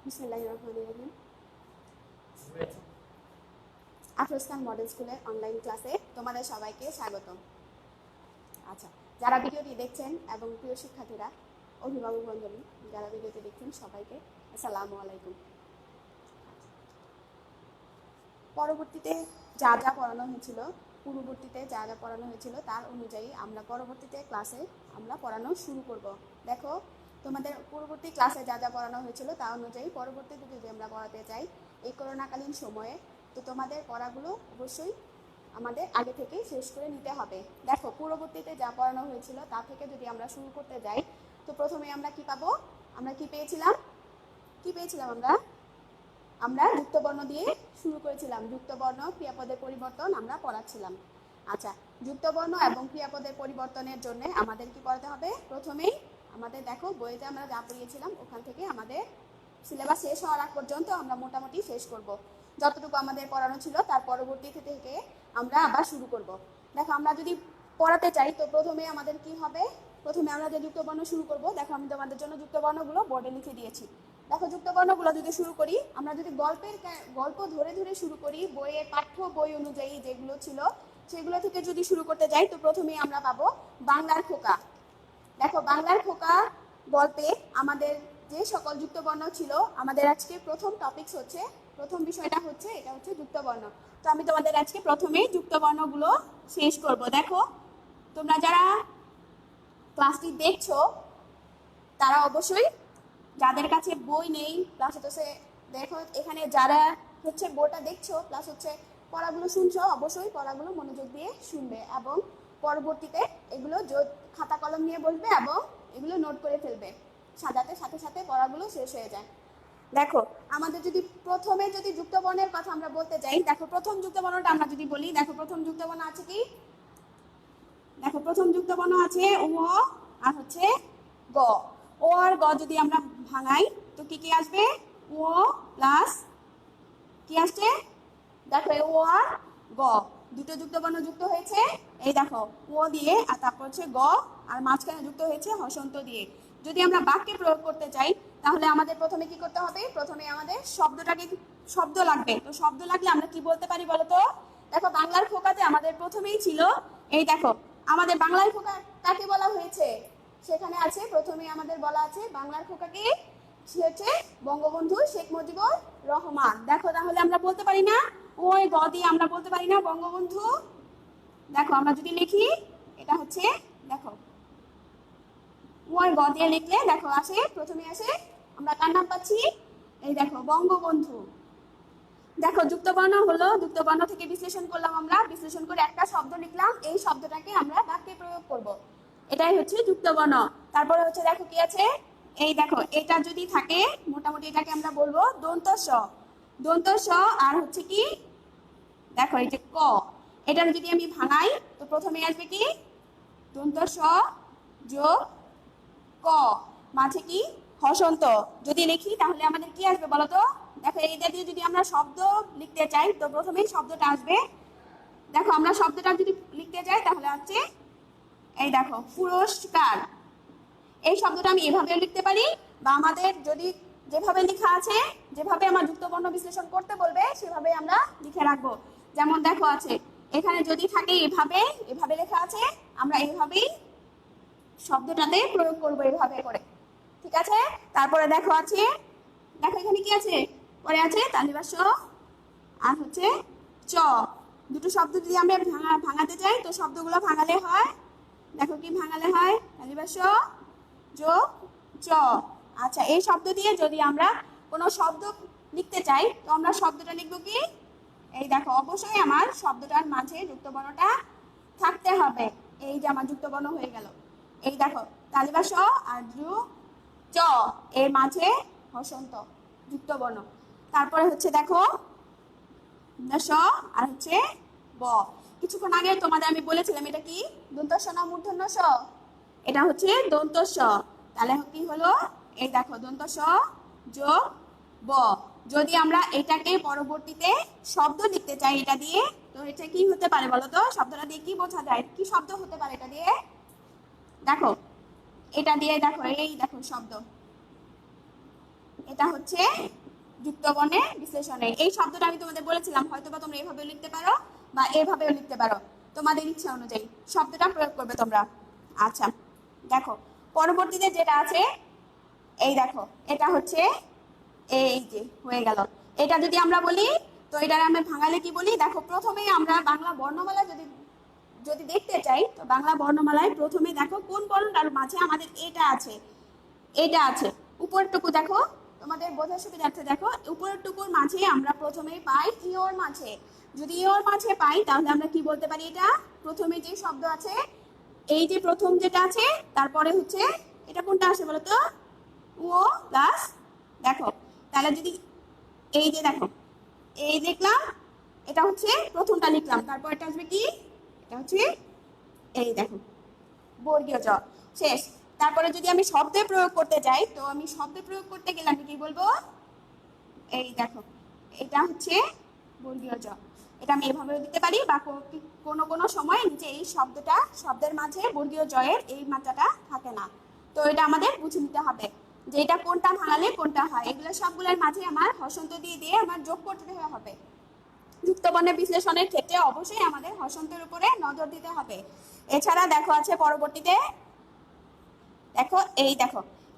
বিসমিল্লাহির রহমানির রহিম। আফরোজখান মডেল স্কুলের অনলাইন ক্লাসে তোমাদের সবাইকে স্বাগতম। আচ্ছা, যারা ভিডিওটি দেখছেন এবং প্রিয় শিক্ষার্থীরা, অভিভাবক বন্ধুরা যারা ভিডিওটি দেখছেন সবাইকে আসসালামু আলাইকুম। পরবর্তীতে যা যা পড়ানো হয়েছিল তার অনুযায়ী আমরা পরবর্তীতে ক্লাসে আমরা পড়ানো শুরু করব। দেখো, তোমাদের পূর্ববর্তী ক্লাসে যা যা পড়ানো হয়েছিল তা অনুযায়ী পরবর্তীতে যদি আমরা পড়াতে চাই এই করোনাকালীন সময়ে, তো তোমাদের পড়াগুলো অবশ্যই আমাদের আগে থেকেই শেষ করে নিতে হবে। দেখো, পূর্ববর্তীতে যা পড়ানো হয়েছিল তা থেকে যদি আমরা শুরু করতে যাই, তো প্রথমে আমরা কি পাবো? আমরা কি পেয়েছিলাম আমরা যুক্তবর্ণ দিয়ে শুরু করেছিলাম। যুক্তবর্ণ ক্রিয়াপদের পরিবর্তন আমরা পড়াচ্ছিলাম। আচ্ছা, যুক্তবর্ণ এবং ক্রিয়াপদের পরিবর্তনের জন্য আমাদের কি পড়াতে হবে? প্রথমেই আমাদের দেখো, বইতে আমরা যা পড়িয়েছিলাম ওখান থেকে আমাদের সিলেবাস শেষ হওয়ার আগ পর্যন্ত আমরা মোটামুটি শেষ করব। যতটুকু আমাদের পড়ানো ছিল তার পরবর্তী থেকে আমরা আবার শুরু করব। দেখো, আমরা যদি পড়াতে চাই তো প্রথমে আমাদের কি হবে? প্রথমে আমরা যে যুক্তবর্ণ শুরু করব, দেখো আমি তোমাদের জন্য যুক্তবর্ণগুলো বোর্ডে লিখে দিয়েছি। দেখো, যুক্তবর্ণগুলো যদি শুরু করি, আমরা যদি গল্প ধরে ধরে শুরু করি, বইয়ের পাঠ্য বই অনুযায়ী যেগুলো ছিল সেগুলো থেকে যদি শুরু করতে যাই, তো প্রথমেই আমরা পাবো বাংলার খোকা। দেখো, বাংলার খোকা গল্পে আমাদের যে সকল যুক্তবর্ণ ছিল, আমাদের আজকে প্রথম বিষয়টা হচ্ছে এটা হচ্ছে যুক্তবর্ণ। তো আমি তোমাদের আজকে প্রথমেই যুক্তবর্ণগুলো শেষ করব। দেখো, তোমরা যারা ক্লাসটি দেখছো তারা অবশ্যই, যাদের কাছে বই নেই প্লাস হচ্ছে, দেখো এখানে যারা হচ্ছে বইটা দেখছো প্লাস হচ্ছে পড়াগুলো শুনছো, অবশ্যই পড়াগুলো মনোযোগ দিয়ে শুনবে এবং পরবর্তীতে এগুলো খাতা কলম নিয়ে বসবে এবং এগুলো নোট করে ফেলবে, সাজাতে সাথে সাথে পড়াগুলো শেষ হয়ে যায়। দেখো, আমাদের যদি প্রথমে যুক্তবর্ণের কথা আমরা বলতে যাই, দেখো প্রথম যুক্তবর্ণটা আমরা যদি বলি, দেখো প্রথম যুক্তবর্ণ আছে কি? দেখো, প্রথম যুক্তবর্ণ আছে ও আর হচ্ছে গ। ও আর গ যদি আমরা ভাঙাই তো কি কি আসবে? ও প্লাস কি আসছে? দেখো, ও আর গ দুটো যুক্তবর্ণ যুক্ত হয়েছে, এই দেখো ও দিয়ে, আর তারপর হচ্ছে গ, আর মাঝখানে যুক্ত হয়েছে হসন্ত দিয়ে। যদি আমরা বাক্যে প্রয়োগ করতে চাই তাহলে আমাদের প্রথমে কি করতে হবে? প্রথমে আমাদের শব্দ লাগবে। তো শব্দ লাগলে আমরা কি বলতে পারি বলো তো? দেখো, বাংলার খোকাতে আমাদের প্রথমেই ছিল, এই দেখো আমাদের বাংলার খোকা কাকে বলা হয়েছে? সেখানে আছে প্রথমে আমাদের বলা আছে বাংলার খোকাকে, সে হচ্ছে বঙ্গবন্ধু শেখ মুজিবুর রহমান। দেখো, তাহলে আমরা বলতে পারি না ওই গ দিয়ে আমরা বলতে পারি না বঙ্গবন্ধু? দেখো, আমরা যদি লিখি এটা হচ্ছে, দেখো ওই গ দিয়ে লিখলে দেখো আসে, প্রথমে আসে আমরা কার নাম পাচ্ছি? এই দেখো বঙ্গবন্ধু। দেখো, যুক্তবর্ণ হলো, যুক্তবর্ণ থেকে বিশ্লেষণ করলাম, আমরা বিশ্লেষণ করে একটা শব্দ লিখলাম, এই শব্দটাকে আমরা বাক্যে প্রয়োগ করব, এটাই হচ্ছে যুক্তবর্ণ। তারপরে হচ্ছে দেখো কি আছে, এই দেখো এটা যদি থাকে মোটামুটি এটাকে আমরা বলবো দন্ত স। দন্ত স আর হচ্ছে কি, দেখো এই যে ক, এটার যদি আমি ভাঙাই তো প্রথমে আসবে কি? দন্ত স যোগ ক, মাঝে কি? হসন্ত। যদি লিখি তাহলে আমাদের কি আসবে বলতো? দেখো, এইটা দিয়ে যদি আমরা শব্দ লিখতে চাই তো প্রথমেই শব্দটা আসবে। দেখো, আমরা শব্দটা যদি লিখতে যাই তাহলে হচ্ছে, এই দেখো পুরস্কার। এই শব্দটা আমি এভাবেও লিখতে পারি, বা আমাদের যদি যেভাবে লেখা আছে, যেভাবে আমার যুক্তবর্ণ বিশ্লেষণ করতে বলবে সেভাবে আমরা লিখে রাখবো। যেমন দেখো আছে এখানে যদি থাকে এভাবে লেখা আছে, আমরা এইভাবেই শব্দটাতে প্রয়োগ করবো, এভাবে করে। ঠিক আছে? তারপরে দেখো আছে, দেখো এখানে কি আছে? পরে আছে তালিবাস আর হচ্ছে চ। দুটো শব্দ যদি আমরা ভাঙাতে চাই তো শব্দগুলো ভাঙালে হয়, দেখো কি ভাঙালে হয়? তালিবাস যোগ চ। আচ্ছা, এই শব্দ দিয়ে যদি আমরা কোনো শব্দ লিখতে চাই তো আমরা শব্দটা লিখবো কি? এই দেখো, অবশ্যই আমার শব্দটার মাঝে যুক্তবর্ণটা থাকতে হবে। এই যে আমার যুক্তবর্ণ হয়ে গেল, এই দেখো তালিবাস আর চ, এর মাঝে হসন্ত যুক্তবর্ণ। তারপরে হচ্ছে দেখো স আর হচ্ছে ব। কিছুক্ষণ আগে তোমাদের আমি বলেছিলাম এটা কি দন্ত স না মূর্ধন্য স? এটা হচ্ছে দন্ত স। তাহলে কি হলো? এই দেখো দন্ত স যোগ ব। যদি আমরা এটাকে পরবর্তীতে শব্দ লিখতে চাই এটা দিয়ে, তো এটা কি হতে পারে বলো তো? শব্দটা দিয়ে কি বোঝা যায়? কি শব্দ হতে পারে এটা দিয়ে? দেখো, এটা দিয়ে দেখো, এই দেখো শব্দ, এটা হচ্ছে যুক্ত বর্ণের বিশ্লেষণে। এই শব্দটা আমি তোমাদের বলেছিলাম, হয়তো বা তোমরা এভাবেও লিখতে পারো বা এভাবেও লিখতে পারো, তোমাদের ইচ্ছা অনুযায়ী শব্দটা প্রয়োগ করবে তোমরা। আচ্ছা দেখো পরবর্তীতে যেটা আছে, এই দেখো এটা হচ্ছে এই যে হয়ে গেল। এটা যদি আমরা বলি তো এটার আমরা ভাঙালে কি বলি, দেখো প্রথমেই আমরা বাংলা বর্ণমালা যদি যদি দেখতে চাই তো বাংলা বর্ণমালায় প্রথমে দেখো কোন বর্ণটার মাঝে আমাদের এটা আছে, এটা আছে উপরটুকু দেখো, তোমাদের বোঝার সুবিধার্থে দেখো উপরটুকুর মাঝে আমরা প্রথমেই পাই ইওর মাঝে। যদি ইওর মাঝে পাই তাহলে আমরা কি বলতে পারি, এটা প্রথমে যে শব্দ আছে, এই যে প্রথম যেটা আছে তারপরে হচ্ছে এটা কোনটা আসে বলো তো, ও প্লাস দেখো, তাহলে যদি এই যে দেখো এই দেখলাম এটা হচ্ছে প্রথমটা লিখলাম, তারপর এটা আসবে কি, এটা হচ্ছে এই দেখো বর্গীয় জ, শেষ। তারপরে যদি আমি শব্দে প্রয়োগ করতে যাই তো আমি শব্দে প্রয়োগ করতে গেলে আমি কি বলবো, এই দেখো এটা হচ্ছে বর্গীয় জ। এটা আমি এভাবেও দিতে পারি বা কোনো কোনো সময় নিচে এই শব্দটা শব্দের মাঝে বর্গীয় জয়ের এই মাত্রাটা থাকে না, তো এটা আমাদের বুঝে নিতে হবে যে এটা কোনটা ভাঙালে কোনটা হয়। এগুলো সবগুলোর মাঝে আমার হসন্ত দিয়ে দিয়ে আমার যোগ করতে হবে। যুক্ত বর্ণের বিশ্লেষণের ক্ষেত্রে অবশ্যই আমাদের হসন্তের উপরে নজর দিতে হবে। এছাড়া দেখো আছে পরবর্তীতে, দেখো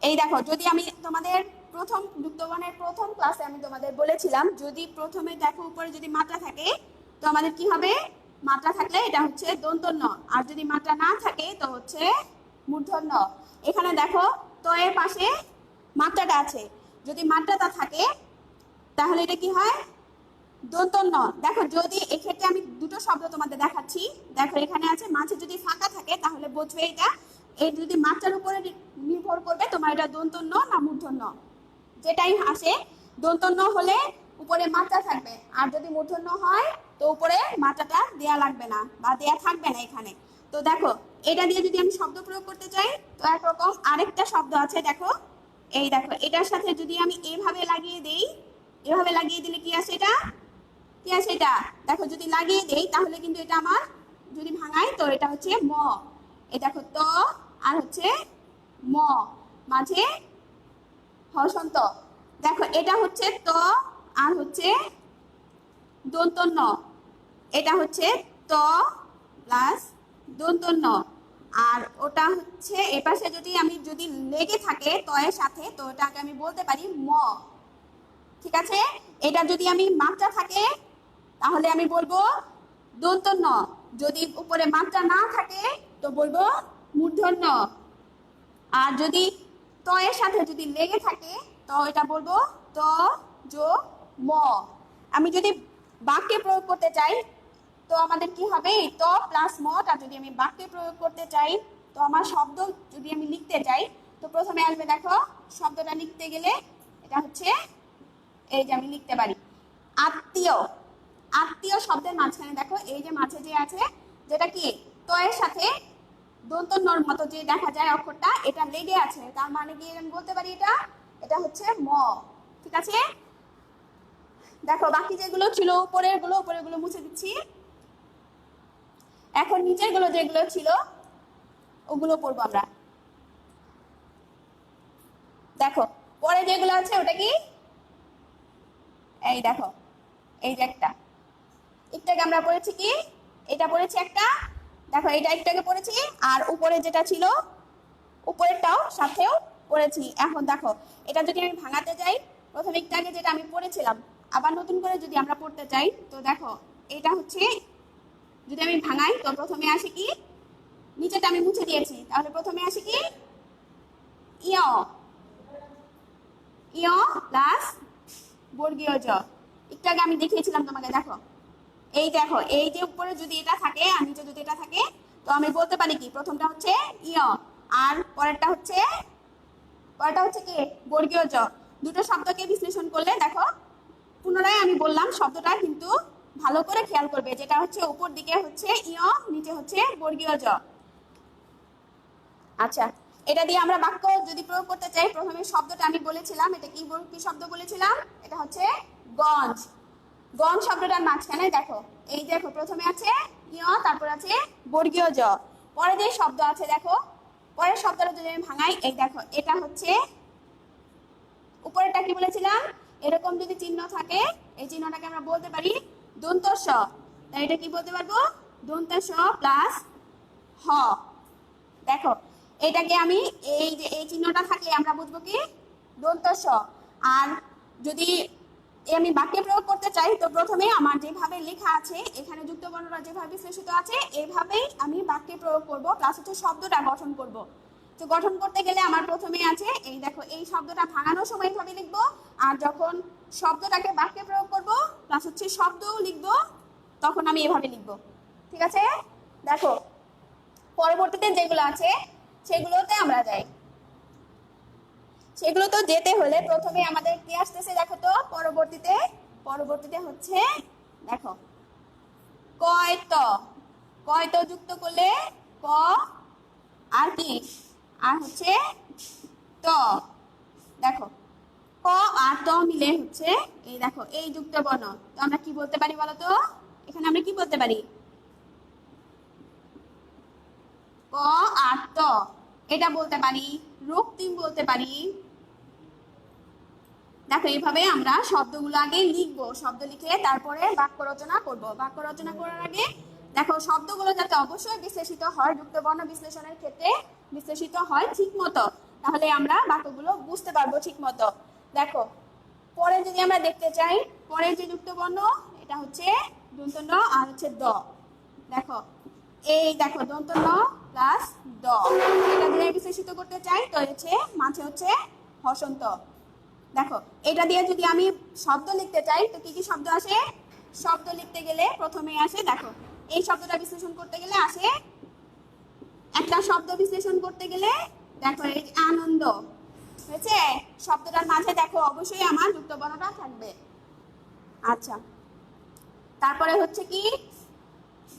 এই দেখো যদি আমি তোমাদের প্রথম যুক্ত বর্ণের প্রথম ক্লাসে আমি তোমাদের বলেছিলাম যদি প্রথমে দেখো উপরে যদি মাত্রা থাকে তো আমাদের কি হবে, মাত্রা থাকলে এটা হচ্ছে দন্তন্য, আর যদি মাত্রা না থাকে তো হচ্ছে মূর্ধন্য। এখানে দেখো তো এর পাশে মাত্রাটা আছে, যদি মাত্রাটা থাকে তাহলে এটা কি হয়, দন্তন্য। দেখো যদি এক্ষেত্রে আমি দুটো শব্দ তোমাদের দেখাচ্ছি, দেখো এখানে আছে মাঝে যদি ফাঁকা থাকে তাহলে বুঝবে এটা এই যদি মাত্রার উপরে নির্ভর করবে তোমার এটা দন্তন্য না মূর্ধন্য। যেটাই আসে দন্তন্য হলে উপরে মাত্রা থাকবে, আর যদি মূর্ধন্য হয় তো উপরে মাত্রাটা দেয়া লাগবে না বা দেয়া থাকবে না এখানে। তো দেখো এটা দিয়ে যদি আমি শব্দ প্রয়োগ করতে চাই তো একরকম আরেকটা শব্দ আছে, দেখো এই দেখো এটার সাথে যদি আমি এভাবে লাগিয়ে দেই, এভাবে লাগিয়ে দিলে কি আসে, এটা কি আছে, এটা দেখো যদি লাগিয়ে দেই তাহলে কিন্তু এটা আমার যদি ভাঙাই তো এটা হচ্ছে ম। এই দেখো ত আর হচ্ছে ম মাঝে হসন্ত, দেখো এটা হচ্ছে ত আর হচ্ছে দন্তন্য, এটা হচ্ছে ত প্লাস দন্তন্য, আর ওটা হচ্ছে এপাশে যদি আমি যদি লেগে থাকে ত এর সাথে তো ওটাকে আমি বলতে পারি ম। ঠিক আছে, এটা যদি আমি মাত্রা থাকে তাহলে আমি বলবো দন্তন্য, যদি উপরে মাত্রা না থাকে তো বলবো মূর্ধন্য, আর যদি ত এর সাথে যদি লেগে থাকে তো এটা বলবো ত যোগ ম। আমি যদি বাক্যে প্রয়োগ করতে চাই তো আমাদের কি হবে, ত প্লাস ম, আর যদি আমি বাক্যে প্রয়োগ করতে চাই তো আমার শব্দ যদি আমি লিখতে চাই তো প্রথমে আসবে দেখো শব্দটা লিখতে গেলে এটা হচ্ছে এই যে আমি লিখতে পারি আত্মীয়। আত্মীয় শব্দের মাঝখানে দেখো এই যে মাঝে যে আছে যেটা কি ত এর সাথে দন্তন্যর মতো যে দেখা যায় অক্ষরটা এটা লেগে আছে, তার মানে কি আমি বলতে পারি এটা এটা হচ্ছে ম। ঠিক আছে, দেখো বাকি যেগুলো ছিল উপরের গুলো মুছে দিচ্ছি, এখন নিচের গুলো যেগুলো ছিল ওগুলো পড়বো আমরা। দেখো পরে যেগুলো আছে ওটা কি, এই দেখো এই যে একটা একটাকে আমরা পড়েছি কি, এটা পড়েছি একটা, দেখো এটা একটাকে পড়েছি, আর উপরে যেটা ছিল উপরেরটাও সাথেও পড়েছি। এখন দেখো এটা যদি আমি ভাঙাতে যাই প্রথমে একটু আগে যেটা আমি পড়েছিলাম আবার নতুন করে যদি আমরা পড়তে চাই তো দেখো এটা হচ্ছে যদি আমি ভাঙাই তো প্রথমে আসে কি, নিচেটা আমি মুছে দিয়েছি তাহলে প্রথমে আসে কি ইয়, ইয় প্লাস বর্গীয় জ। একটু আগে আমি দেখিয়েছিলাম তোমাকে, দেখো এই দেখো এই যে উপরে যদি এটা থাকে আর নিচে যদি এটা থাকে তো আমি বলতে পারি কি প্রথমটা হচ্ছে ইয় আর পরেরটা হচ্ছে কি বর্গীয় জ। দুটো শব্দকে বিশ্লেষণ করলে দেখো পুনরায় আমি বললাম শব্দটা কিন্তু ভালো করে খেয়াল করবে, যেটা হচ্ছে উপর দিকে হচ্ছে ইয় নিচে হচ্ছে বর্গীয় জ। আচ্ছা এটা দিয়ে আমরা বাক্য যদি প্রয়োগ করতে চাই প্রথমে শব্দটা আমি বলেছিলাম এটা কি কি শব্দ বলেছিলাম, এটা হচ্ছে গঞ্জ। গঞ্জ শব্দটার মাঝখানে দেখো এই দেখো প্রথমে আছে ইয় তারপর আছে বর্গীয় জ, পরে যে শব্দ আছে দেখো পরের শব্দটা যদি আমি ভাঙাই এই দেখো এটা হচ্ছে উপরেরটা কি বলেছিলাম, এরকম যদি চিহ্ন থাকে এই চিহ্নটাকে আমরা বলতে পারি দন্ত স। তাই এটা কি বলতে পারবো, দন্ত স প্লাস হ। দেখো এটাকে আমি এই যে এই চিহ্নটা থাকলে আমরা বুঝবো কি দন্ত স। আর যদি আমি বাক্যে প্রয়োগ করতে চাই তো প্রথমে আমার যেভাবে লেখা আছে এখানে যুক্ত বর্ণটা যেভাবে বিশ্লেষিত আছে এইভাবেই আমি বাক্যে প্রয়োগ করব, প্লাস হচ্ছে শব্দটা গঠন করব। তো গঠন করতে গেলে আমার প্রথমে আছে এই দেখো এই শব্দটা ভাঙানোর সময় এইভাবে লিখবো, আর যখন শব্দটাকে বাক্যে প্রয়োগ করব প্লাস হচ্ছে শব্দও লিখবো তখন আমি এভাবে লিখবো। ঠিক আছে, দেখো পরবর্তীতে যেগুলো আছে সেগুলোতে আমরা যাই। সেগুলো তো যেতে হলে প্রথমে আমাদের কি আসতেছে দেখো তো, পরবর্তীতে হচ্ছে দেখো কয়ত। কয়ত যুক্ত করলে ক আর কি আর হচ্ছে ত। দেখো ক আর ত মিলে হচ্ছে এই দেখো এই যুক্ত বর্ণ। তো আমরা কি বলতে পারি বলো তো, এখানে আমরা কি বলতে পারি, ক আর ত এটা বলতে পারি, রক্তিম বলতে পারি। দেখো এইভাবে আমরা শব্দগুলো আগে লিখবো, শব্দ লিখে তারপরে বাক্য রচনা করব। বাক্য রচনা করার আগে দেখো শব্দগুলো যাতে অবশ্যই বিশ্লেষিত হয়, যুক্ত বর্ণ বিশ্লেষণের ক্ষেত্রে বিশ্লেষিত হয় ঠিক মতো, তাহলে আমরা বাক্যগুলো বুঝতে পারবো ঠিক মতো। দেখো পরে যদি আমরা দেখতে চাই, পরের যে যুক্ত বর্ণ এটা হচ্ছে দন্ত ন আর হচ্ছে দ। দেখো এই দেখো দন্ত ন প্লাস দ, এটা দিয়ে বিশ্লেষিত করতে চাই তো হচ্ছে মাঝে হচ্ছে হসন্ত। দেখো এটা দিয়ে যদি আমি শব্দ লিখতে চাই তো কি কি শব্দ আসে, শব্দ লিখতে গেলে প্রথমে আসে দেখো এই শব্দটা বিশ্লেষণ করতে গেলে আসে, একটা শব্দ বিশ্লেষণ করতে গেলে দেখো এই যে আনন্দ হয়েছে, শব্দটার মাঝে দেখো অবশ্যই আমার যুক্ত বর্ণটা থাকবে। আচ্ছা তারপরে হচ্ছে কি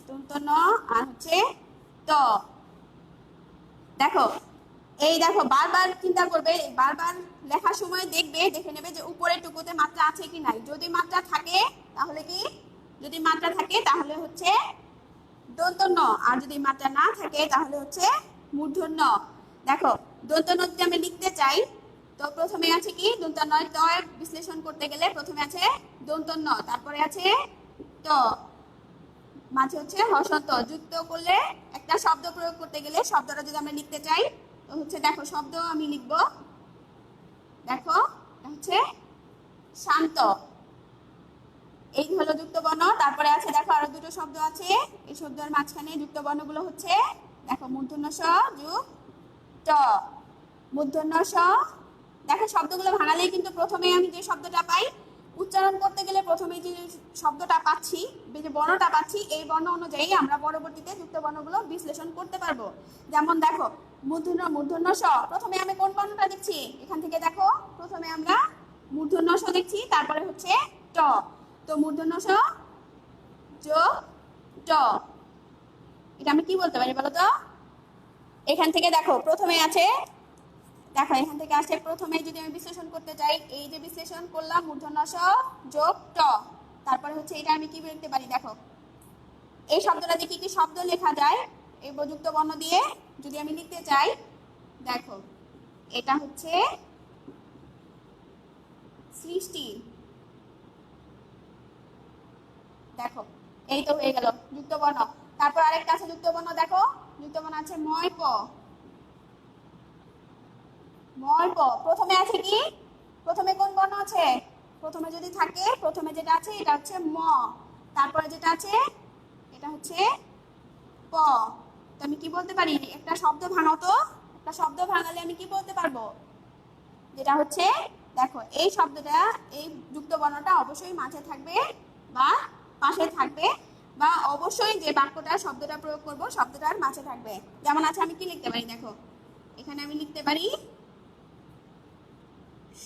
দন্ত ন আর হচ্ছে ত। দেখো এই দেখো বারবার চিন্তা করবে, বারবার লেখার সময় দেখবে, দেখে নেবে যে উপরের টুকুতে মাত্রা আছে কি নাই। যদি মাত্রা থাকে তাহলে কি, যদি মাত্রা থাকে তাহলে হচ্ছে দন্ত ন, আর যদি মাত্রা না থাকে তাহলে হচ্ছে মূর্ধন্য। দেখো দন্ত ন যদি আমি লিখতে চাই তো প্রথমে আছে কি দন্ত নয় ত বিশ্লেষণ করতে গেলে প্রথমে আছে দন্ত ন, তারপরে আছে ত, মাঝে হচ্ছে হসন্ত। যুক্ত করলে একটা শব্দ প্রয়োগ করতে গেলে শব্দটা যদি আমরা লিখতে চাই তো হচ্ছে দেখো শব্দ আমি লিখব, দেখো হচ্ছে শান্ত, এই হলো যুক্ত বর্ণ। তারপরে আছে দেখো আরো দুটো শব্দ আছে, এই শব্দের মাঝখানে যুক্ত বর্ণগুলো হচ্ছে দেখো মূর্ধন্য স যুগ ট, মূর্ধন্য স। দেখো শব্দগুলো ভাঙালেই কিন্তু প্রথমে আমি যে শব্দটা পাই উচ্চারণ করতে গেলে প্রথমে যে শব্দটা পাচ্ছি, যে বর্ণটা পাচ্ছি এই বর্ণ অনুযায়ী আমরা পরবর্তীতে যুক্ত বর্ণগুলো বিশ্লেষণ করতে পারবো। যেমন দেখো মূর্ধন্য স, প্রথমে আমি কোন বর্ণটা দেখছি, এখান থেকে দেখো প্রথমে আমরা মূর্ধন্য স দেখছি, তারপরে হচ্ছে ট। তো মূর্ধন্য স যোগ ট, এটা আমি কি বলতে পারি বলো তো, এখান থেকে দেখো প্রথমে আছে দেখো এখান থেকে আসে প্রথমে যদি আমি বিশ্লেষণ করতে চাই এই যে বিশ্লেষণ করলাম মূর্ধন্য স যোগ ট, তারপরে হচ্ছে এটা আমি কি লিখতে পারি, দেখো এই শব্দটা দিয়ে কি কি শব্দ লেখা যায় এই যুক্ত বর্ণ দিয়ে যদি আমি লিখতে চাই, দেখো এটা হচ্ছে সৃষ্টি। দেখো এই তো হয়ে গেল যুক্ত বর্ণ। তারপর আরেকটা আছে যুক্ত বর্ণ, দেখো যুক্ত বর্ণ আছে ময় প। ময় প প্রথমে আছে কি, প্রথমে কোন বর্ণ আছে, প্রথমে যদি থাকে প্রথমে যেটা আছে এটা হচ্ছে ম, তারপরে যেটা আছে এটা হচ্ছে প। তো আমি কি বলতে পারি, একটা শব্দ ভাঙাও তো, একটা শব্দ ভাঙালে আমি কি বলতে পারবো, যেটা হচ্ছে দেখো এই শব্দটা এই যুক্ত বর্ণটা অবশ্যই মাঝে থাকবে বা পাশে থাকবে, বা অবশ্যই যে বাক্যটা শব্দটা প্রয়োগ করব শব্দটার মাঝে থাকবে। যেমন আছে আমি কি লিখতে পারি, দেখো এখানে আমি লিখতে পারি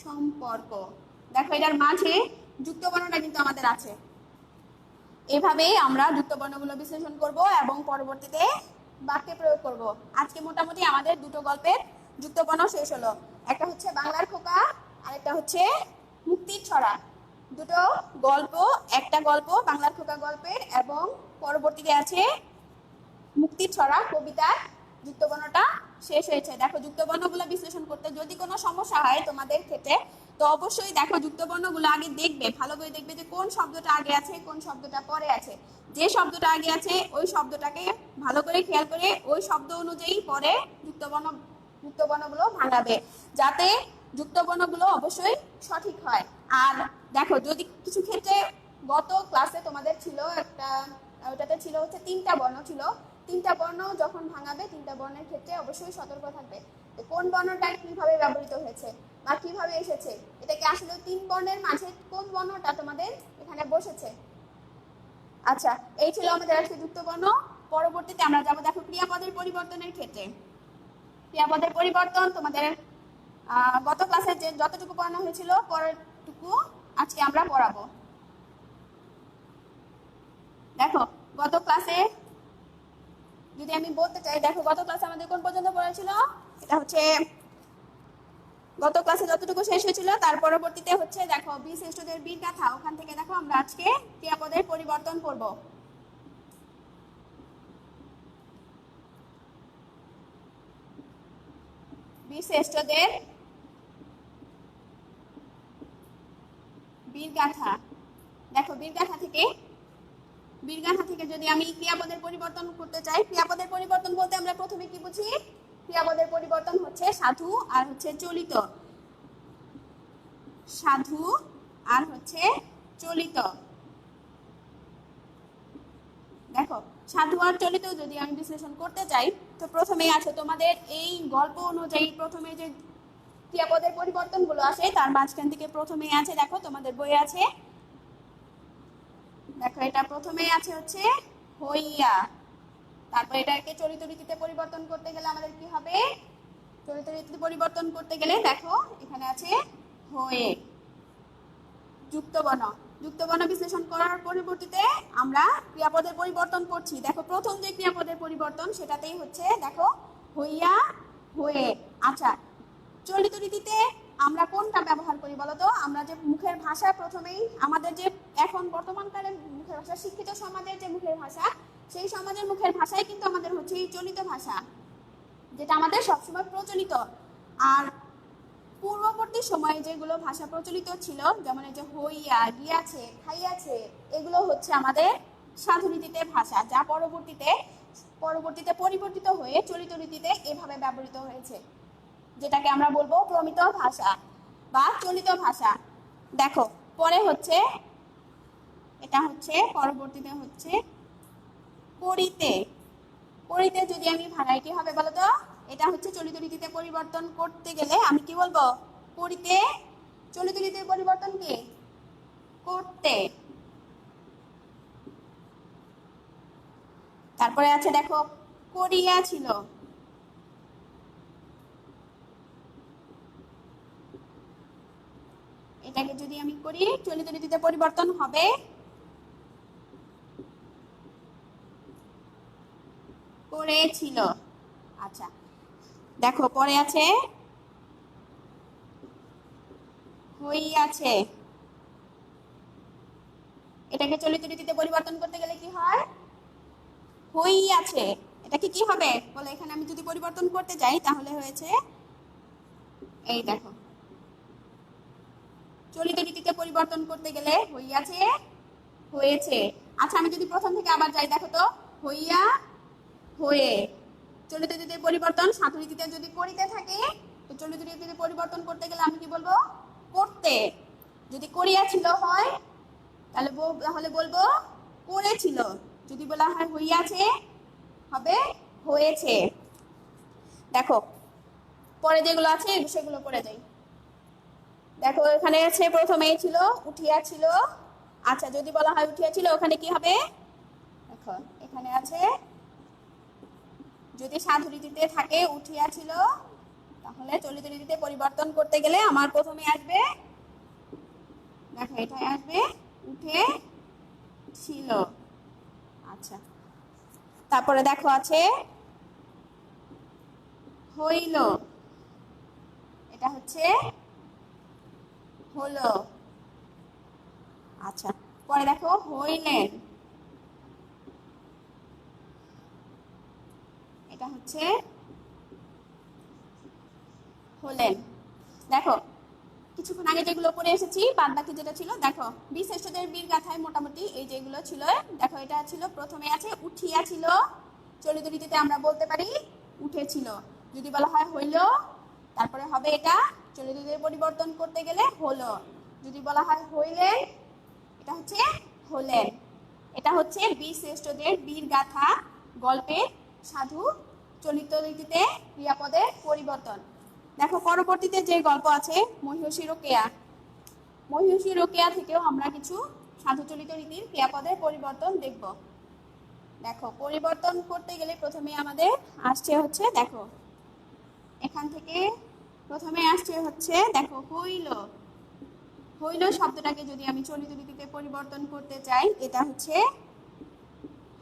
সম্পর্ক। দেখো এটার মাঝে যুক্ত বর্ণটা কিন্তু আমাদের আছে। এভাবে আমরা যুক্ত বর্ণগুলো বিশ্লেষণ করব এবং পরবর্তীতে বাক্যে প্রয়োগ করব। আজকে মোটামুটি আমাদের দুটো গল্পের যুক্ত বর্ণ শেষ হলো, একটা হচ্ছে বাংলার খোকা আর একটা হচ্ছে মুক্তির ছড়া। দুটো গল্প, একটা গল্প বাংলার খোকা গল্পের এবং পরবর্তীতে আছে মুক্তির ছড়া কবিতার যুক্ত বর্ণটা শেষ হয়েছে। দেখো যুক্ত বর্ণগুলো বিশ্লেষণ করতে যদি কোনো সমস্যা হয় তোমাদের ক্ষেত্রে, তো অবশ্যই দেখো যুক্ত বর্ণগুলো আগে দেখবে, ভালো করে দেখবে যে কোন শব্দটা আগে আছে কোন শব্দটা পরে আছে। যে শব্দটা আগে আছে ওই শব্দটাকে ভালো করে খেয়াল করে ওই শব্দ অনুযায়ী পরে যুক্ত বর্ণগুলো ভাঙাবে, যাতে যুক্ত বর্ণগুলো অবশ্যই সঠিক হয়। আর দেখো যদি কিছু ক্ষেত্রে গত ক্লাসে তোমাদের ছিল একটা, ওটাতে ছিল হচ্ছে 3টা বর্ণ ছিল, 3টা বর্ণ যখন ভাঙাবে 3টা বর্ণের ক্ষেত্রে অবশ্যই সতর্ক থাকবে কোন বর্ণটা কিভাবে ব্যবহৃত হয়েছে বা কিভাবে এসেছে, এটাকে আসলে 3 বর্ণের মাঝে কোন বর্ণটা তোমাদের এখানে বসেছে। আচ্ছা, এই ছিল আমাদের আজকে যুক্ত বর্ণ। পরবর্তীতে আমরা যাব দেখো ক্রিয়াপদের পরিবর্তনের ক্ষেত্রে। ক্রিয়াপদের পরিবর্তন তোমাদের গত ক্লাসে যে যতটুকু পড়ানো হয়েছিল পরেরটুকু আজকে আমরা পড়াবো। দেখো গত ক্লাসে যদি আমি বলতে চাই, দেখো গত ক্লাসে আমাদের কোন পর্যন্ত পড়া ছিল, এটা হচ্ছে গত ক্লাসে যতটুকু শেষ হয়েছিল তার পরবর্তীতে হচ্ছে দেখো বীরশ্রেষ্ঠদের বীর গাথা, ওখান থেকে দেখো আমরা আজকে ক্রিয়াপদের পরিবর্তন করব। বীরশ্রেষ্ঠদের বীর গাথা, দেখো বীর গাথা থেকে যদি আমি ক্রিয়াপদের পরিবর্তন করতে চাই, ক্রিয়াপদের পরিবর্তন বলতে আমরা প্রথমে কি বুঝি, ক্রিয়াপদের পরিবর্তন হচ্ছে সাধু আর হচ্ছে চলিত, সাধু আর হচ্ছে চলিত। দেখো সাধু আর চলিত যদি আমি বিশ্লেষণ করতে চাই, তো প্রথমেই আছে তোমাদের এই গল্প অনুযায়ী প্রথমে যে ক্রিয়াপদের পরিবর্তনগুলো আসে তার মাঝখান থেকে প্রথমেই আছে, দেখো তোমাদের বই আছে, দেখো এটা প্রথমেই আছে হচ্ছে হইয়া, তারপর এটাকে চলিত রীতিতে পরিবর্তন করতে গেলে আমাদের কি হবে, চলিত রীতিতে পরিবর্তন করতে গেলে দেখো এখানে আছে হয়ে। যুক্ত বর্ণ বিশ্লেষণ করার পরিবর্তিতে আমরা ক্রিয়াপদের পরিবর্তন করছি। দেখো প্রথম যে ক্রিয়াপদের পরিবর্তন সেটাতেই হচ্ছে দেখো হইয়া হয়ে। আচ্ছা, চলিত রীতিতে আমরা কোনটা ব্যবহার করি বলতো, আমরা যে মুখের ভাষা প্রথমেই আমাদের যে এখন বর্তমানকালে মুখের ভাষা, শিক্ষিত সমাজের যে মুখের ভাষা, সেই সমাজের মুখের ভাষাই কিন্তু আমাদের হচ্ছে এই চলিত ভাষা, যেটা আমাদের সবসময় প্রচলিত। আর পূর্ববর্তী সময়ে যেগুলো ভাষা প্রচলিত ছিল, যেমন এই যে হইয়া, গিয়াছে, খাইয়াছে, এগুলো হচ্ছে আমাদের সাধু রীতিতে ভাষা, যা পরবর্তীতে পরিবর্তিত হয়ে চলিত রীতিতে এভাবে ব্যবহৃত হয়েছে, যেটাকে আমরা বলবো প্রমিত ভাষা বা চলিত ভাষা। দেখো পরে হচ্ছে এটা হচ্ছে পরবর্তীতে হচ্ছে করিতে। করিতে যদি আমি ভাঙাই কি হবে বলতো, এটা হচ্ছে চলিত রীতিতে পরিবর্তন করতে গেলে আমি কি বলবো, করিতে। চলিত রীতির পরিবর্তন কি, করতে। তারপরে আছে দেখো করিয়া ছিল, এটাকে যদি আমি করি চলিত রীতিতে পরিবর্তন হবে করেছিল। আচ্ছা দেখো পরে আছে হইয়াছে, এটাকে চলিত রীতিতে পরিবর্তন করতে গেলে কি হয়, হইয়াছে। এটাকে কি হবে বলে, এখানে আমি যদি পরিবর্তন করতে যাই তাহলে হয়েছে এই দেখো, চলিত রীতিতে পরিবর্তন করতে গেলে হইয়াছে হয়েছে। আচ্ছা আমি যদি প্রথম থেকে আবার যাই, দেখো তো হইয়া হয়ে। চলিত রীতিতে পরিবর্তন সাধু রীতিতে যদি করিতে থাকে, তো চলিত রীতিতে পরিবর্তন করতে গেলে আমি কি বলবো, করতে। যদি করিয়াছিল হয় তাহলে বলবো করেছিল। যদি বলা হয় হইয়াছে হবে হয়েছে। দেখো পরে যেগুলো আছে সেগুলো পড়ে যাই। দেখো এখানে আছে প্রথমেই ছিল উঠিয়াছিল। আচ্ছা যদি বলা হয় উঠিয়াছিল, ওখানে কি হবে, দেখো এখানে আছে যদি সাধু রীতিতে থাকে উঠিয়াছিল, তাহলে চলিত রীতিতে পরিবর্তন করতে গেলে আমার প্রথমে আসবে, দেখো এটাই আসবে উঠে ছিল। আচ্ছা তারপরে দেখো আছে হইল, এটা হচ্ছে হলো। আচ্ছা পরে দেখো হইলেন, এটা হচ্ছে হলেন। দেখো কিছুক্ষণ আগে যেগুলো পড়ে এসেছি বাদ বাকি যেটা ছিল, দেখো বীরশ্রেষ্ঠদের বীর গাথায় মোটামুটি এই যেগুলো ছিল, দেখো এটা ছিল প্রথমে আছে উঠিয়া ছিল, চলিত রীতিতে আমরা বলতে পারি উঠেছিল। যদি বলা হয় হইল, তারপরে হবে এটা চলিত রীতিতে পরিবর্তন করতে গেলে হলো। যদি বলা হয় হইলেন, এটা হচ্ছে হলেন। এটা হচ্ছে বীরশ্রেষ্ঠদের বীর গাথা গল্পের সাধু চলিত রীতিতে ক্রিয়াপদের পরিবর্তন। দেখো পরবর্তীতে যে গল্প আছে মহিষী রোকেয়া, মহিষী রোকেয়া থেকেও আমরা কিছু সাধু চলিত রীতির ক্রিয়াপদের পরিবর্তন দেখব। দেখো পরিবর্তন করতে গেলে প্রথমে আমাদের আসছে হচ্ছে, দেখো এখান থেকে প্রথমে আসছে হচ্ছে, দেখো হইল। হইল শব্দটাকে যদি আমি চলিত রীতিতে পরিবর্তন করতে চাই, এটা হচ্ছে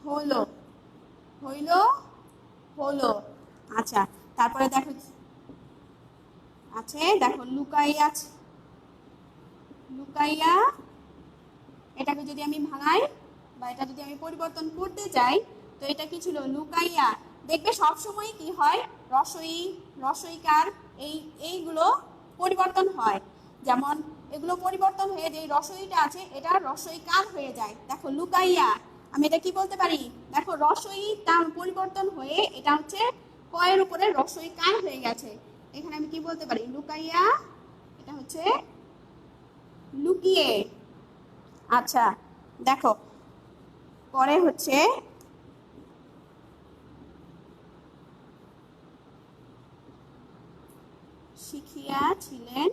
হলো, হইল হলো। আচ্ছা তারপরে দেখো আছে, দেখো লুকাইয়া, লুকাইয়া, এটাকে যদি আমি ভাঙাই বা এটা যদি আমি পরিবর্তন করতে চাই, তো এটা কি ছিল লুকাইয়া। দেখবে সবসময় কি হয়, রসই রসইকার এইগুলো পরিবর্তন হয়। যেমন এগুলো পরিবর্তন হয়ে যে রসইটা আছে এটা রসইকার হয়ে যায়। দেখো লুকাইয়া, আমি এটা কি বলতে পারি, দেখো রসইটা পরিবর্তন হয়ে এটা হচ্ছে কয়ের উপরে রসইকার হয়ে গেছে। এখানে আমি কি বলতে পারি, লুকাইয়া, এটা হচ্ছে লুকিয়ে। আচ্ছা দেখো পরে হচ্ছে শিখিয়া ছিলেন,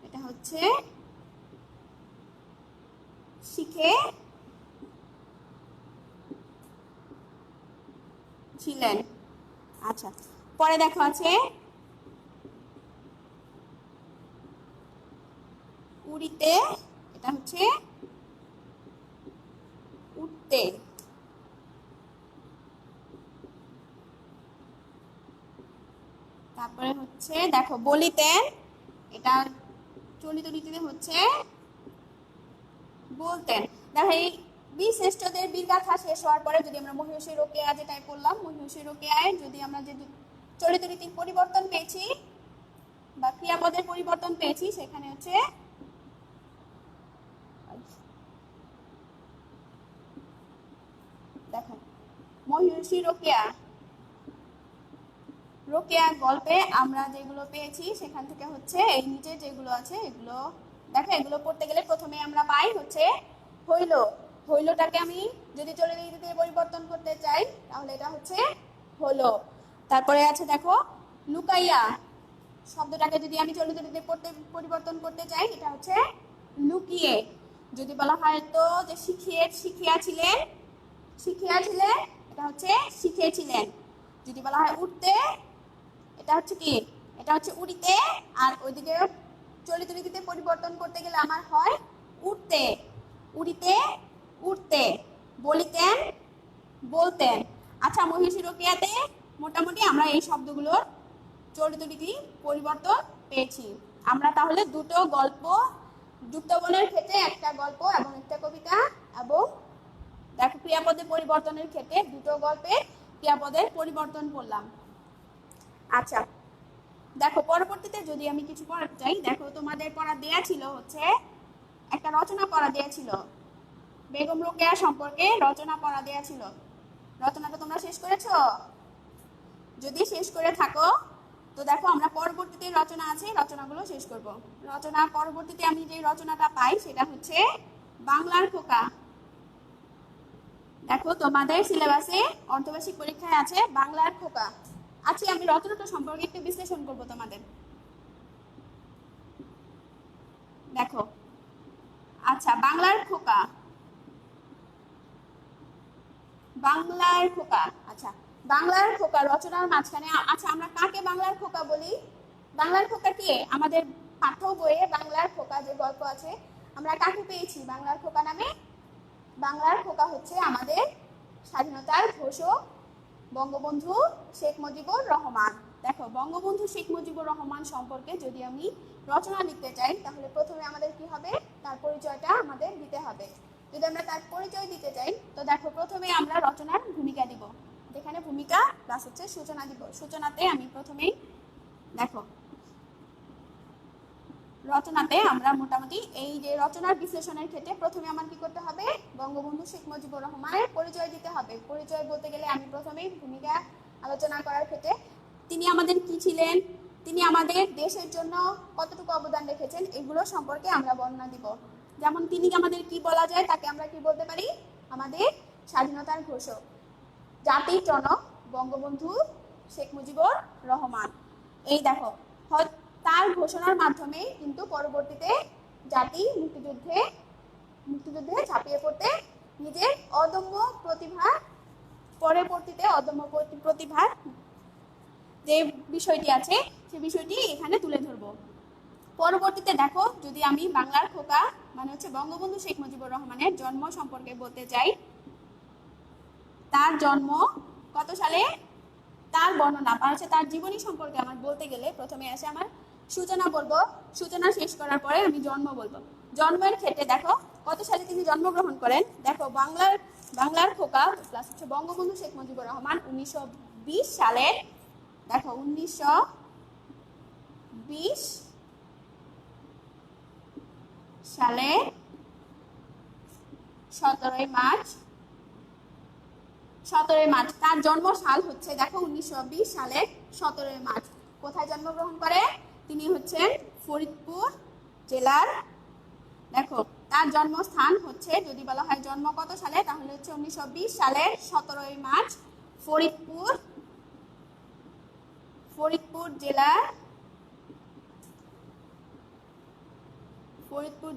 এটা হচ্ছে শিখে ছিলেন। আচ্ছা পরে দেখো আছে উড়িতে, এটা হচ্ছে উঠতে। তারপরে হচ্ছে দেখো বলিতেন, এটা চলিত রীতিতে হচ্ছে বলতেন। দেখো এই বীরশ্রেষ্ঠদের বীরগাথা শেষ হওয়ার পরে যদি আমরা মহিষী রোকেয়া যেটাই পড়লাম, মহিষী রোকেয়ায় যদি আমরা যে চলিত রীতির পরিবর্তন পেয়েছি বা ক্রিয়াপদের পরিবর্তন পেয়েছি, সেখানে হচ্ছে দেখো মহিষী রোকেয়া, রোকেয়া গল্পে আমরা যেগুলো পেয়েছি সেখান থেকে হচ্ছে এই নিচে যেগুলো আছে এগুলো দেখো, এগুলো পড়তে গেলে প্রথমে আমরা পাই হচ্ছে হইল। হইলটাকে আমি যদি চলিত রীতিতে পরিবর্তন করতে চাই তাহলে এটা হচ্ছে হলো। তারপরে আছে দেখো লুকাইয়া, শব্দটাকে যদি আমি চলিত রীতিতে পরিবর্তন করতে চাই এটা হচ্ছে লুকিয়ে। যদি বলা হয় তো যে শিখিয়াছিলেন, শিখিয়াছিলেন, এটা হচ্ছে শিখেছিলেন। যদি বলা হয় উঠতে, এটা হচ্ছে কি, এটা হচ্ছে উড়িতে। আর ওইদিকে চলিত রীতিতে পরিবর্তন করতে গেলে আমার হয় উঠতে, উড়িতে, উঠতে, বলিতেন, বলতেন। আচ্ছা মহিষী রোকেয়াতে মোটামুটি আমরা এই শব্দগুলোর চলিত রীতি পরিবর্তন পেয়েছি। আমরা তাহলে দুটো গল্প, যুক্তবর্ণের ক্ষেত্রে একটা গল্প এবং একটা কবিতা, এবং দেখো ক্রিয়াপদের পরিবর্তনের ক্ষেত্রে দুটো গল্পে ক্রিয়াপদের পরিবর্তন করলাম। আচ্ছা দেখো পরবর্তীতে যদি আমি কিছু পড়াতে চাই, দেখো তোমাদের পড়া দেয়া ছিল হচ্ছে একটা রচনা পড়া দেয়া ছিল, বেগম রোকেয়া সম্পর্কে রচনা পড়া দেয়া ছিল। রচনাটা তোমরা শেষ করেছো? যদি শেষ করে থাকো তো দেখো আমরা পরবর্তীতে রচনা আছে, রচনাগুলো শেষ করব। রচনা পরবর্তীতে আমি যে রচনাটা পাই সেটা হচ্ছে বাংলার খোকা। দেখো তোমাদের সিলেবাসে অর্ধবার্ষিক পরীক্ষায় আছে বাংলার খোকা। আচ্ছা আমি রচনাটা সম্পর্কে একটু বিশ্লেষণ করব তোমাদের। দেখো আচ্ছা বাংলার খোকা, বাংলার খোকা, আচ্ছা বাংলার খোকা রচনার মাঝখানে, আচ্ছা আমরা কাকে বাংলার খোকা বলি? বাংলার খোকা কি আমাদের পাঠ্য বইয়ে বাংলার খোকা যে গল্প আছে আমরা কাকে পেয়েছি বাংলার খোকা নামে? বাংলার খোকা হচ্ছে আমাদের স্বাধীনতার ঘোষক বঙ্গবন্ধু শেখ মুজিবুর রহমান। দেখো বঙ্গবন্ধু শেখ মুজিবুর রহমান সম্পর্কে যদি আমি রচনা লিখতে চাই তাহলে প্রথমে আমাদের কি হবে, তার পরিচয়টা আমাদের দিতে হবে। যদি আমরা তার পরিচয় দিতে চাই তো দেখো প্রথমে আমরা রচনার ভূমিকা দিব। যেখানে ভূমিকা প্লাস হচ্ছে সূচনা দিব। সূচনাতে আমি প্রথমেই দেখো রচনাতে আমরা মোটামুটি এই যে রচনার বিশ্লেষণের ক্ষেত্রে প্রথমে আমার কি করতে হবে, বঙ্গবন্ধু শেখ মুজিবুর রহমানের পরিচয় দিতে হবে। পরিচয় বলতে গেলে আমি প্রথমেই ভূমিকা আলোচনা করার ক্ষেত্রে তিনি আমাদের কি ছিলেন, তিনি আমাদের দেশের জন্য কতটুকু অবদান রেখেছেন, এগুলো সম্পর্কে আমরা বর্ণনা দিব। যেমন তিনি আমাদের কি বলা যায়, তাকে আমরা কি বলতে পারি, আমাদের স্বাধীনতার ঘোষক, জাতির জনক বঙ্গবন্ধু শেখ মুজিবুর রহমান। এই দেখো তার ঘোষণার মাধ্যমে কিন্তু পরবর্তীতে জাতি মুক্তিযুদ্ধে ঝাঁপিয়ে পড়তে নিজের অদম্য প্রতিভার যে বিষয়টি আছে সে বিষয়টি এখানে তুলে ধরবো। পরবর্তীতে দেখো যদি আমি বাংলার খোকা মানে হচ্ছে বঙ্গবন্ধু শেখ মুজিবুর রহমানের জন্ম সম্পর্কে বলতে চাই, তার জন্ম কত সালে, তার বর্ণনা বা হচ্ছে তার জীবনী সম্পর্কে আমার বলতে গেলে প্রথমে আসে আমার সূচনা বলবো, সূচনা শেষ করার পরে আমি জন্ম বলবো। জন্মের ক্ষেত্রে দেখো কত সালে তিনি জন্মগ্রহণ করেন, দেখো বাংলার খোকা প্লাস হচ্ছে বঙ্গবন্ধু শেখ মুজিবুর রহমান 1920 সালে, দেখো 1920 সালে 17 মার্চ তার জন্ম সাল হচ্ছে দেখো 1920 সালের 17 মার্চ। কোথায় জন্মগ্রহণ করে, তিনি হচ্ছেন ফরিদপুর জেলার, দেখো তার জন্মস্থান হচ্ছে যদি বলা হয় জন্ম কত সালে তাহলে হচ্ছে 1920 সালের 17 মার্চ ফরিদপুর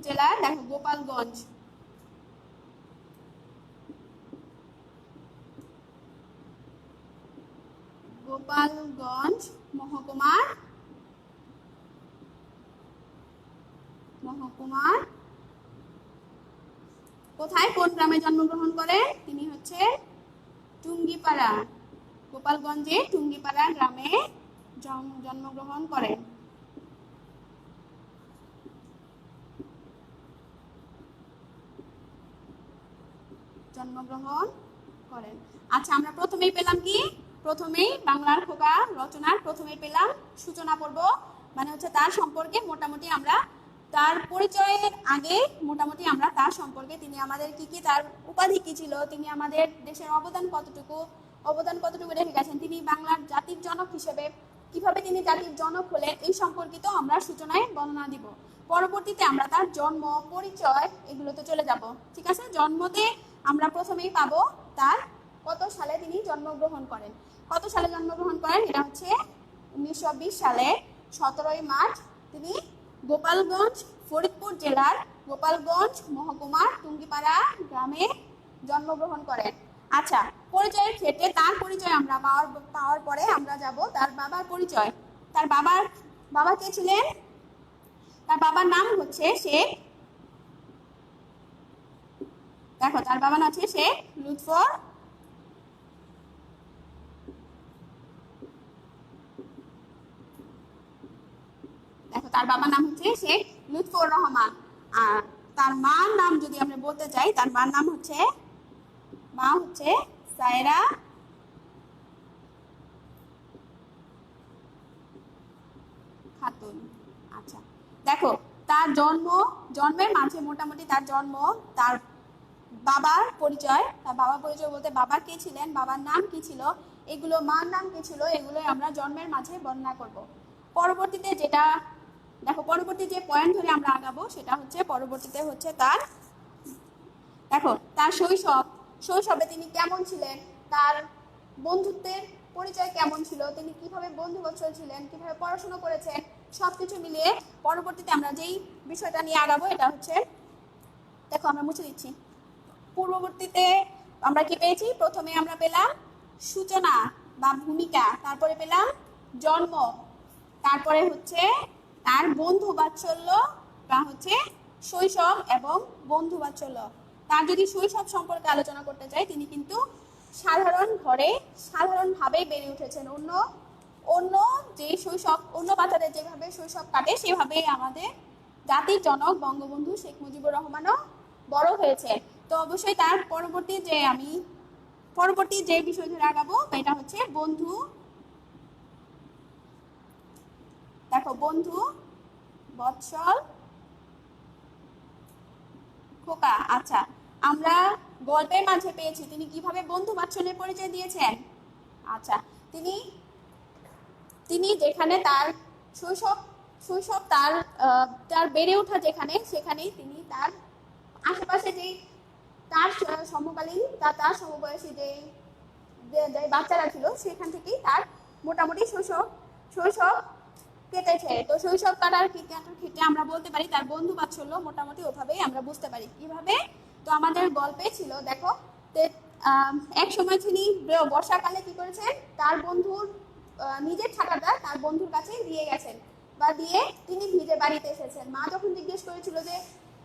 জেলার দেখো গোপালগঞ্জ মহকুমার কোথায় কোন গ্রামে জন্মগ্রহণ করে, তিনি হচ্ছে টুঙ্গিপাড়া, গোপালগঞ্জে টুঙ্গিপাড়া গ্রামে জন্মগ্রহণ করেন। আচ্ছা আমরা প্রথমেই পেলাম কি, প্রথমেই বাংলার খোকা রচনার প্রথমেই পেলাম সূচনা পর্ব, মানে হচ্ছে তার সম্পর্কে মোটামুটি আমরা তার পরিচয়ের আগে মোটামুটি আমরা তার সম্পর্কে তিনি আমাদের কি তার উপাধি কি ছিল, তিনি আমাদের দেশের অবদান কতটুকু রেখে গেছেন, তিনি বাংলার জাতির জনক হিসেবে কিভাবে তিনি জাতির জনক হলেন, এই সম্পর্কিত আমরা সূচনায় বর্ণনা দিব। পরবর্তীতে আমরা তার জন্ম পরিচয় এগুলোতে চলে যাব। ঠিক আছে, জন্মতে আমরা প্রথমেই পাবো তার কত সালে তিনি জন্মগ্রহণ করেন। এটা হচ্ছে 1920 সালে 17 মার্চ তিনি গোপালগঞ্জ ফরিদপুর জেলার গোপালগঞ্জ মহকুমার টুঙ্গিপাড়া গ্রামে জন্মগ্রহণ করেন। আচ্ছা পরিচয়ের ক্ষেত্রে তার পরিচয় আমরা পাওয়ার পরে আমরা যাব তার বাবার পরিচয়। তার বাবা কে ছিলেন, তার বাবার নাম হচ্ছে শেখ, দেখো তার বাবার নাম হচ্ছে শেখ লুৎফর, দেখো তার বাবার নাম হচ্ছে শেখ লুৎফর রহমান। আর তার মার নাম যদি আমরা বলতে চাই, তার মার নাম হচ্ছে সায়রা খাতুন। আচ্ছা দেখো তার জন্মের মাঝে মোটামুটি তার জন্ম, তার বাবার পরিচয় বলতে বাবা কে ছিলেন, বাবার নাম কি ছিল, এগুলো মার নাম কি ছিল, এগুলো আমরা জন্মের মাঝে বর্ণনা করব। পরবর্তীতে যেটা দেখো পরবর্তী যে পয়েন্ট ধরে আমরা আগাবো সেটা হচ্ছে পরবর্তীতে হচ্ছে তার দেখো তার শৈশবে তিনি কেমন ছিলেন, তার বন্ধুত্বের পরিচয় কেমন ছিল, তিনি কিভাবে বন্ধুবৎসল ছিলেন, কিভাবে পড়াশোনা করেছেন, সবকিছু মিলিয়ে পরবর্তীতে আমরা যেই বিষয়টা নিয়ে আগাবো এটা হচ্ছে দেখো আমরা মুছে দিচ্ছি। পূর্ববর্তীতে আমরা কি পেয়েছি, প্রথমে আমরা পেলাম সূচনা বা ভূমিকা, তারপরে পেলাম জন্ম, তারপরে হচ্ছে তার বন্ধু বাৎসল্য বা হচ্ছে শৈশব এবং বন্ধু বাৎসল্য। তার যদি শৈশব সম্পর্কে আলোচনা করতে চাই, তিনি কিন্তু সাধারণ ঘরে সাধারণভাবে বেড়ে উঠেছেন। অন্য যে শৈশব অন্য বাচ্চাদের যেভাবে শৈশব কাটে সেভাবে আমাদের জাতির জনক বঙ্গবন্ধু শেখ মুজিবুর রহমানও বড় হয়েছে। তো অবশ্যই তার পরবর্তী যে আমি পরবর্তী যে বিষয় ধরে আগাবো এটা হচ্ছে বন্ধু। দেখো বন্ধু, বৎসল, খোকা। আচ্ছা, আমরা গল্পের মাঝে পেয়েছি তিনি কিভাবে বন্ধু বাৎসল্যের পরিচয় দিয়েছেন। আচ্ছা, তিনি তিনি যেখানে তার শৈশব শৈশব তার তার বেড়ে ওঠা যেখানে, সেখানেই তিনি তার আশেপাশে যে তার সমকালীন তার সমবয়সী যে বাচ্চারা ছিল সেখান থেকেই তার মোটামুটি শৈশব কেটেছে। তো শৈশব কাটার ক্ষেত্রে আমরা বলতে পারি তার বন্ধু বাৎসল্য মোটামুটি ওভাবেই আমরা বুঝতে পারি। কিভাবে? তো আমাদের গল্পে ছিল, দেখো এক সময় তিনি বর্ষাকালে কি করেছেন, তার বন্ধুর নিজের ছাতাটা তার বন্ধুর কাছে দিয়ে গেছেন বা দিয়ে তিনি ভিজে বাড়িতে এসেছেন। মা যখন জিজ্ঞেস করেছিল যে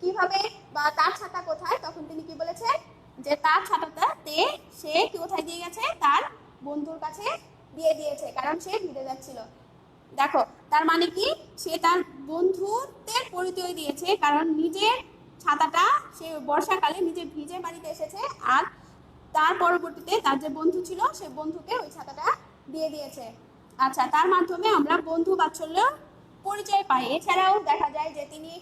কিভাবে বা তার ছাতা কোথায়, তখন তিনি কি বলেছেন যে তার ছাতাটা সে কোথায় দিয়ে গেছে, তার বন্ধুর কাছে দিয়ে দিয়েছে, কারণ সে ভিজে যাচ্ছিল। দেখো তার মানে কি, সে তার বন্ধুত্বের পরিচয় দিয়েছে, কারণ নিজের ছাতাটা সে বর্ষাকালে নিজে ভিজে বাড়িতে এসেছে, আর তার পরবর্তীতে তার যে বন্ধু ছিল সে বন্ধুকে ওই ছাতাটা দিয়ে দিয়েছে। আচ্ছা, তার মাধ্যমে আমরা বন্ধু বাৎসল্য পরিচয় পাই। এছাড়াও দেখা যায় যে তিনি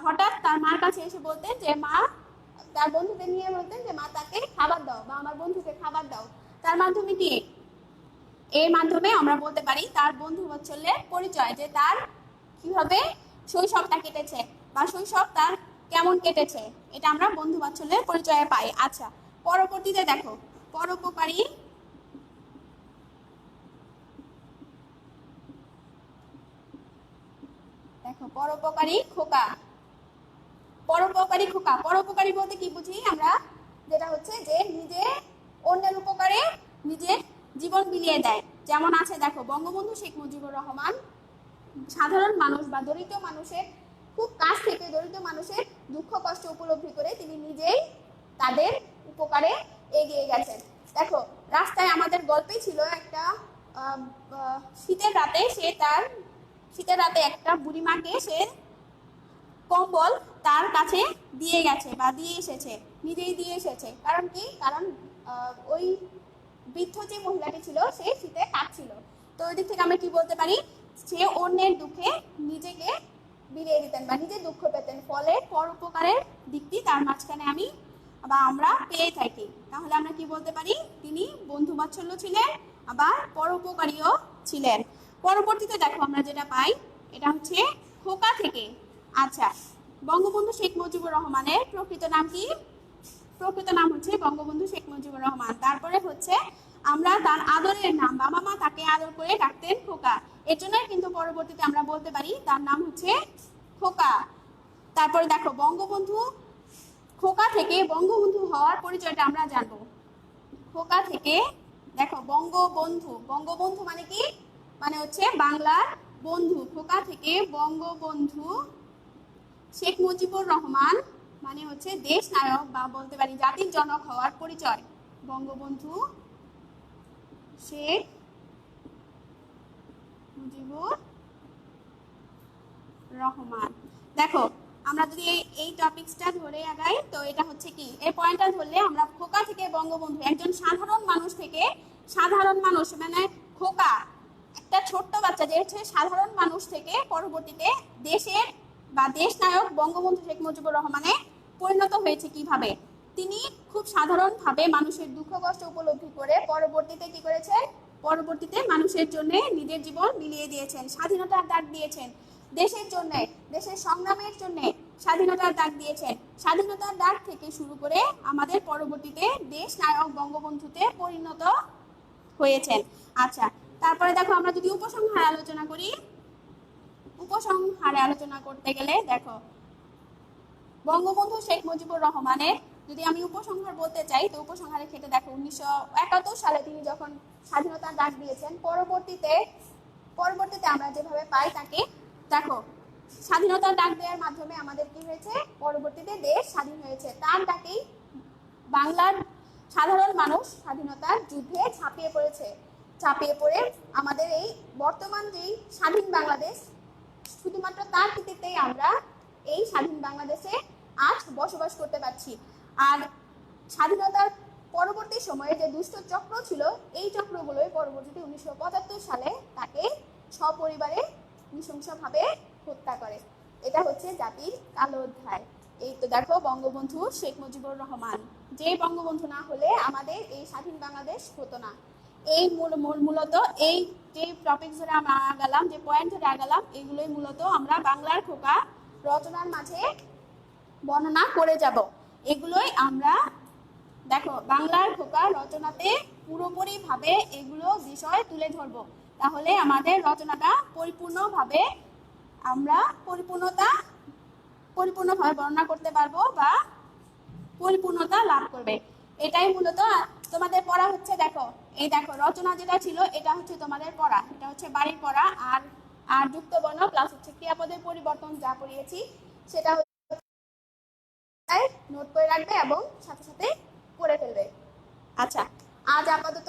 হঠাৎ তার মার কাছে এসে বলতেন যে মা, তার বন্ধুদের নিয়ে বলতেন যে মা তাকে খাবার দাও বা আমার বন্ধুকে খাবার দাও। তার মাধ্যমে কি, এর মাধ্যমে আমরা বলতে পারি তার বন্ধু বাৎসল্যের পরিচয়, যে তার কিভাবে শৈশবটা কেটেছে বা শৈশব তার কেমন কেটেছে, এটা আমরা বন্ধু বাৎসল্যের পরিচয়ে পাই। আচ্ছা, পরবর্তীতে দেখো পরোপকারী, দেখো পরোপকারী খোকা। পরোপকারী খোকা, পরোপকারী বলতে কি বুঝি আমরা, যেটা হচ্ছে যে নিজে অন্যের উপকারে নিজের জীবন বিলিয়ে দেয়। যেমন আছে দেখো বঙ্গবন্ধু শেখ মুজিবুর রহমান সাধারণ মানুষ বা দরিদ্র মানুষের খুব কাছ থেকে দরিদ্র মানুষের দুঃখ কষ্ট উপলব্ধি করে তিনি নিজেই তাদের উপকারে এগিয়ে গেছেন। দেখো রাস্তায় আমাদের গল্পে ছিল একটা শীতের রাতে একটা বুড়িমাকে সে কম্বল তার কাছে দিয়ে গেছে বা দিয়ে এসেছে, নিজেই দিয়ে এসেছে। কারণ কি, কারণ ওই বৃদ্ধ যে মহিলাটি ছিল সে শীতে কাঁপছিল। তো ওই দিক থেকে আমরা কি বলতে পারি, সে অন্যের দুঃখে নিজেকে বিলিয়ে দিতেন বা নিজে দুঃখ পেতেন, ফলে পরোপকারের দিকটি তার মাঝখানে আমরা পেয়ে থাকি। তাহলে আমরা কি বলতে পারি, তিনি বন্ধু বাৎসল্য ছিলেন, আবার পরোপকারীও ছিলেন। পরবর্তীতে দেখো আমরা যেটা পাই, এটা হচ্ছে খোকা থেকে। আচ্ছা, বঙ্গবন্ধু শেখ মুজিবুর রহমানের প্রকৃত নাম কি? প্রকৃত নাম হচ্ছে বঙ্গবন্ধু শেখ মুজিবুর রহমান। তারপরে হচ্ছে আমরা তার আদরের নাম, বাবা মা তাকে আদর করে ডাকতেন খোকা, এর জন্য কিন্তু পরবর্তীতে আমরা বলতে পারি তার নাম হচ্ছে খোকা। তারপরে দেখো বঙ্গবন্ধু, খোকা থেকে বঙ্গবন্ধু হওয়ার পরিচয়টা আমরা জানবো। খোকা থেকে দেখো বঙ্গবন্ধু, বঙ্গবন্ধু মানে কি, মানে হচ্ছে বাংলার বন্ধু। খোকা থেকে বঙ্গবন্ধু শেখ মুজিবুর রহমান মানে হচ্ছে দেশ নায়ক বা বলতে পারি জাতির জনক হওয়ার পরিচয়। বঙ্গবন্ধু শেখ মুজিবুর রহমান। দেখো আমরা যদি এই টপিকসটা ধরে আগাই, তো এটা হচ্ছে কি, এই পয়েন্টটা ধরলে আমরা খোকা থেকে বঙ্গবন্ধু, একজন সাধারণ মানুষ থেকে, সাধারণ মানুষ মানে খোকা একটা ছোট্ট বাচ্চা যে হচ্ছে সাধারণ মানুষ থেকে পরবর্তীতে দেশের বা দেশ নায়ক বঙ্গবন্ধু শেখ মুজিবুর রহমানে পরিণত হয়েছে কিভাবে। তিনি খুব সাধারণভাবে মানুষের দুঃখ কষ্ট উপলব্ধি করে পরবর্তীতে কি করেছেন, পরবর্তীতে মানুষের জন্য নিজের জীবন বিলিয়ে দিয়েছেন, স্বাধীনতার ডাক দিয়েছেন, দেশের জন্য, দেশের সংগ্রামের জন্য স্বাধীনতার ডাক দিয়েছেন। স্বাধীনতার ডাক থেকে শুরু করে আমাদের পরবর্তীতে দেশ নায়ক বঙ্গবন্ধুতে পরিণত হয়েছেন। আচ্ছা, তারপরে দেখো আমরা যদি উপসংহারে আলোচনা করি, উপসংহারে আলোচনা করতে গেলে দেখো বঙ্গবন্ধু শেখ মুজিবুর রহমানের যদি আমি উপসংহার বলতে চাই, তো উপসংহারের ক্ষেত্রে দেখো 1971 সালে তিনি যখন স্বাধীনতার ডাক দিয়েছেন, পরবর্তীতে আমরা যেভাবে পাই তাকে, দেখো স্বাধীনতার ডাক দেওয়ার মাধ্যমে আমাদের কি হয়েছে, পরবর্তীতে দেশ স্বাধীন হয়েছে। তার ডাকেই বাংলার সাধারণ মানুষ স্বাধীনতার যুদ্ধে ঝাঁপিয়ে পড়ে আমাদের এই বর্তমান যেই স্বাধীন বাংলাদেশ, শুধুমাত্র তার কৃতিত্বেই আমরা এই স্বাধীন বাংলাদেশে আজ বসবাস করতে পারছি। আর স্বাধীনতার পরবর্তী সময়ে যে দুষ্ট চক্র ছিল, এই চক্রগুলোই পরবর্তীতে 1975 সালে তাকে সপরিবারে নৃশংসভাবে হত্যা করে। এটা হচ্ছে জাতির কালো অধ্যায়। এই তো দেখো বঙ্গবন্ধু শেখ মুজিবুর রহমান, যে বঙ্গবন্ধু না হলে আমাদের এই স্বাধীন বাংলাদেশ হতো না। এই মূলত এই যে টপিক ধরে আমরা আগালাম, যে পয়েন্ট ধরে আগালাম, এগুলোই মূলত আমরা বাংলার খোকা রচনার মাঝে বর্ণনা করে যাব। এগুলোই আমরা দেখো বাংলার খোকা রচনাতে পুরোপুরি ভাবে এগুলো বিষয় তুলে ধরবো, তাহলে আমাদের রচনাটা পরিপূর্ণভাবে আমরা পরিপূর্ণভাবে বর্ণনা করতে পারবো বা পরিপূর্ণতা লাভ করবে। এটাই মূলত তোমাদের পড়া হচ্ছে। দেখো এই দেখো রচনা যেটা ছিল এটা হচ্ছে তোমাদের পড়া, এটা হচ্ছে বাড়ির পড়া। আর আর যুক্ত বর্ণ প্লাস হচ্ছে ক্রিয়াপদের পরিবর্তন যা পড়িয়েছি সেটা নোট করে রাখবে এবং সাথে সাথে করে ফেলবে। আচ্ছা, আজ আপাতত